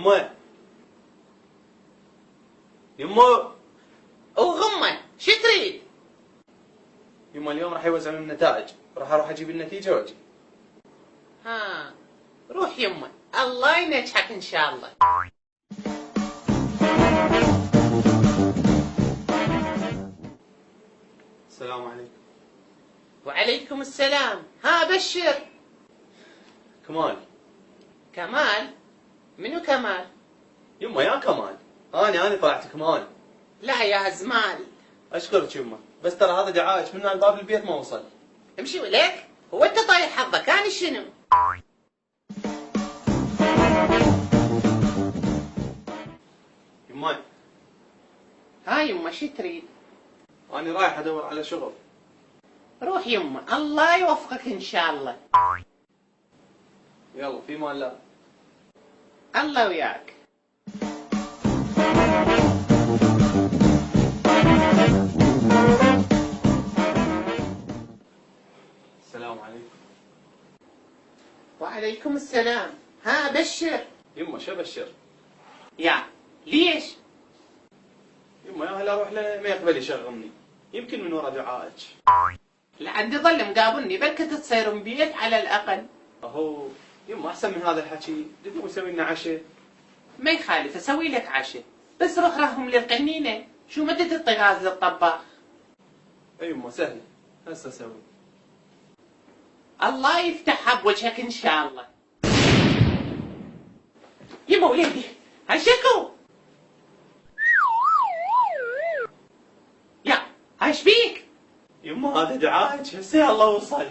يمه يمه وغمه شو تريد؟ يمه اليوم راح يوزعون النتائج، راح اروح اجيب النتيجه واجي. ها روح يمه، الله ينجحك ان شاء الله. السلام عليكم. وعليكم السلام. ها بشر. كمال. كمال؟ منو كمال؟ يمه يا كمال، انا طلعت كمال. لا يا زمال. اشكرك يمه، بس ترى هذا دعايش من الباب البيت ما وصل. امشي ولك، هو انت طايح حظك انا شنو؟ يمه ها يمه شو تريد؟ انا رايح ادور على شغل. روح يمه، الله يوفقك ان شاء الله. يلا في مان الله. الله وياك. السلام عليكم. وعليكم السلام. ها بشر. يمه شو ابشر؟ يا ليش؟ يمه يا هل اروح له ما يقبل يشغلني، يمكن من ورا دعائك. لعندي ظل مقابلني، بلكي تصير بيت على الاقل. اهو يمه احسن من هذا الحكي، تقوم يسوي لنا عشاء. ما يخالف اسوي لك عشاء، بس روح رههم للقنينه، شو مدة الطغاز للطباخ؟ اي يمه سهل، هسه اسوي. الله يفتحها بوجهك ان شاء الله. يما وليدي هشكو. يا ايش بيك؟ يمه هذا دعائك هسه الله وصل.